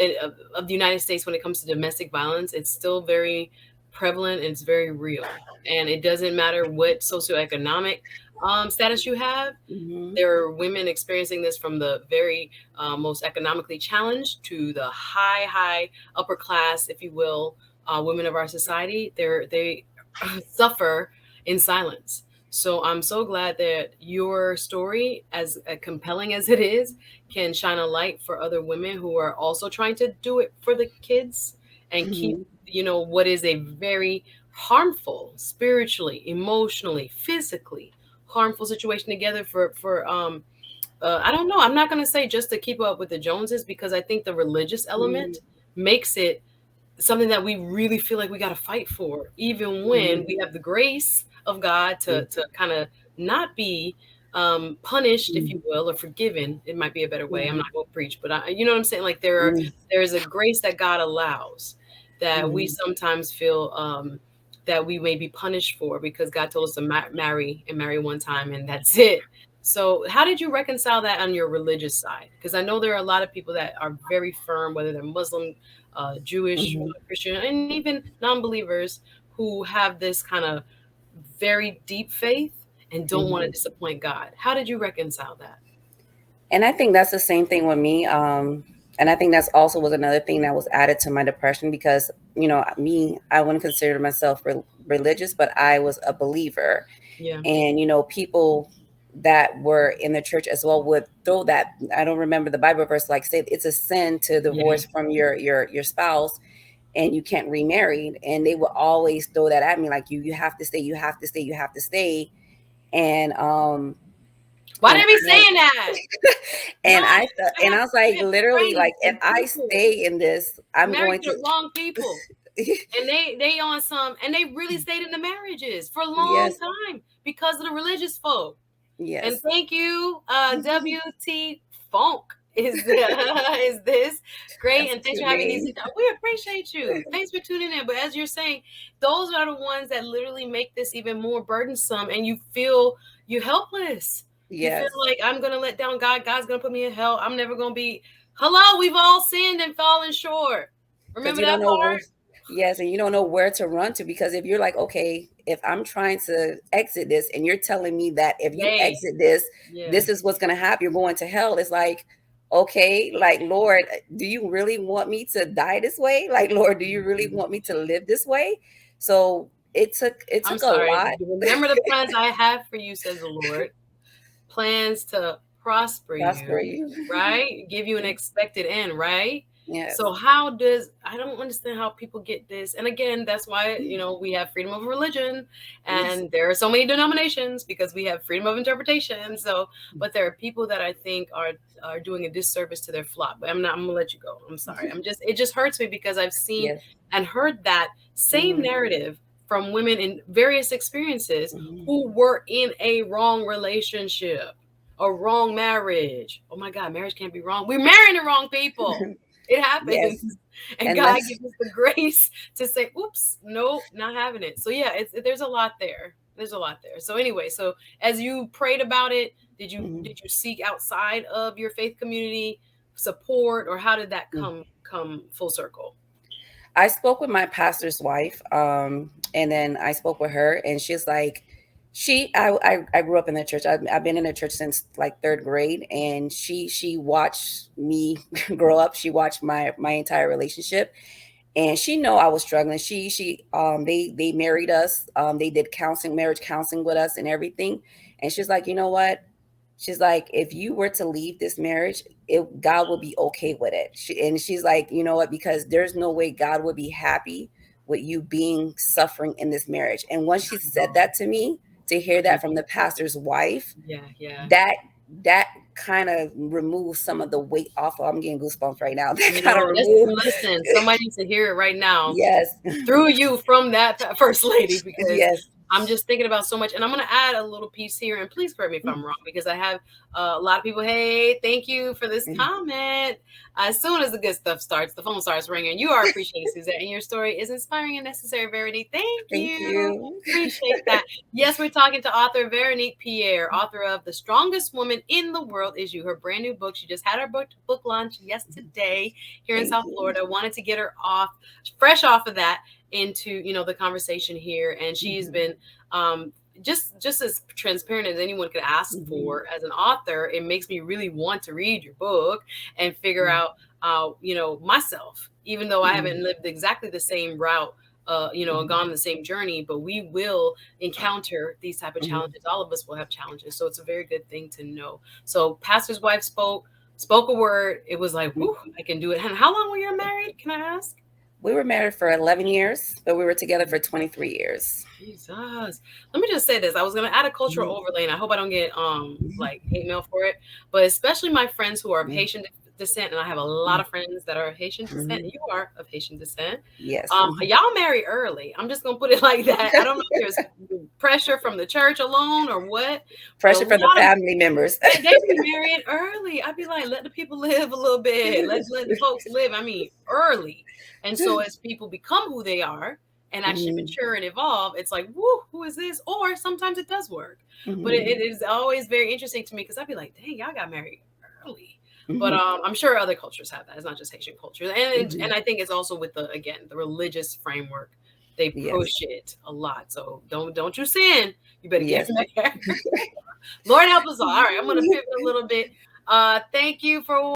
of the United States when it comes to domestic violence, it's still very prevalent and it's very real. And it doesn't matter what socioeconomic status you have. Hmm. There are women experiencing this from the very most economically challenged to the high upper class, if you will, women of our society. They suffer in silence. So I'm so glad that your story, as compelling as it is, can shine a light for other women who are also trying to do it for the kids and keep, Hmm. what is a very harmful, spiritually, emotionally, physically harmful situation together I don't know. I'm not going to say just to keep up with the Joneses, because I think the religious Hmm. element makes it something that we really feel like we got to fight for, even when Hmm. we have the grace of God to kind of not be punished, if you will, or forgiven. It might be a better way. I'm Hmm. not going to preach, but you know what I'm saying? Like Hmm. there's a grace that God allows that we Hmm. sometimes feel that we may be punished for, because God told us to marry and marry one time and that's it. So, how did you reconcile that on your religious side? Because I know there are a lot of people that are very firm, whether they're Muslim, Jewish, Hmm. Christian, and even non-believers who have this kind of very deep faith and don't want to Hmm. disappoint God. How did you reconcile that? And I think that's the same thing with me. And I think that's also was another thing that was added to my depression because, me, I wouldn't consider myself religious, but I was a believer. Yeah. And, people that were in the church as well would throw that. I don't remember the Bible verse, like say it's a sin to Yeah. divorce from your spouse and you can't remarry. And they would always throw that at me like you have to stay, you have to stay, you have to stay. And Why and they be saying that? and God, and I was like, I have literally, friends like, if and I people stay in this, I'm married going to to. the wrong people. And they on some, and they really stayed in the marriages for a long Yes, time because of the religious folk. And yes, thank you, WT Funk is is this great, that's a and thanks for cute having these. name. We appreciate you. Thanks for tuning in. But as you're saying, those are the ones that literally make this even more burdensome, and you feel you helpless. You feel Yes, like I'm gonna let down God. God's gonna put me in hell. I'm never gonna be. Hello, we've all sinned and fallen short. because Remember you that don't know part? where. Yes, and you don't know where to run to because if you're like, okay, if I'm trying to exit this, and you're telling me that if you Hey, exit this, yeah. this is what's gonna happen. You're going to hell. It's like, okay, like Lord, do you really want me to die this way? Like Lord, do you really Mhm. want me to live this way? So it I'm took a sorry. lot. Remember the plans I have for you, says the Lord. Plans to prosper Prosper you, you. right? Give you an expected end, right? Yes. So how does I don't understand how people get this. And again, that's why, we have freedom of religion Yes. and there are so many denominations because we have freedom of interpretation. So, but there are people that I think are doing a disservice to their flock. But I'm gonna let you go. I'm sorry. It just hurts me because I've seen Yes. and heard that same Mhm. narrative from women in various experiences Mhm. who were in a wrong relationship, a wrong marriage. Oh my God, marriage can't be wrong. We're marrying the wrong people. It Yes. happens. And And God that's gives us the grace to say, oops, no, not having it. So yeah, there's a lot there. There's a lot there. So anyway, so as you prayed about it, mhm. did you seek outside of your faith community support, or how did that come full circle? I spoke with my pastor's wife, and then I spoke with her, and she's like, I grew up in the church. I've been in the church since like third grade, and she watched me grow up. She watched my entire relationship, and she know I was struggling. They married us. They did counseling, marriage counseling with us, and everything. And she's like, you know what? She's like, if you were to leave this marriage, God will be okay with it. And she's like, you know what? Because there's no way God would be happy with you being suffering in this marriage. And once she said that to me, to hear Yeah, that from the pastor's wife, yeah, yeah. that that kind of removes some of the weight off. I'm getting goosebumps right now. That You kind of know, removed. listen, somebody needs to hear it right now Yes, through you from that first lady, because yes, I'm just thinking about so much, and I'm going to add a little piece here. And please correct me if I'm wrong, because I have a lot of people. Hey, thank you for this comment. As soon as the good stuff starts, the phone starts ringing. You are appreciated, Suzette, and your story is inspiring and necessary. Verity, thank Thank you. you. Appreciate that. Yes, we're talking to author Veronique Pierre, author of "The Strongest Woman in the World Is You." Her brand new book. She just had her book launch yesterday here in Thank South you. Florida. Wanted to get her fresh off of that, into the conversation here, and she's been just as transparent as anyone could ask for. As an author, it makes me really want to read your book and figure out myself, even though I haven't lived exactly the same route, and gone the same journey, but we will encounter these type of challenges. All of us will have challenges, so it's a very good thing to know. So pastor's wife spoke a word. It was like, whoo, I can do it. And how long were you married, can I ask? We were married for 11 years, but we were together for 23 years. Jesus. Let me just say this. I was going to add a cultural overlay, and I hope I don't get like hate mail for it, but especially my friends who are of Haitian descent, and I have a lot of friends that are of Haitian descent, and you are of Haitian descent. Yes. Y'all marry early. I'm just going to put it like that. I don't know if there's pressure from the church alone or what. Pressure from the family members. They be marrying early. I'd be like, let the people live a little bit. Let the folks live. I mean, early. And so as people become who they are and actually mature and evolve, it's like, woo, who is this? Or sometimes it does work. But it is always very interesting to me, because I'd be like, dang, y'all got married early. But I'm sure other cultures have that. It's not just Haitian culture. And I think it's also with the religious framework. They push it a lot. So don't you sin. You better get married. Lord help us all. All right, I'm going to pivot a little bit. Thank you for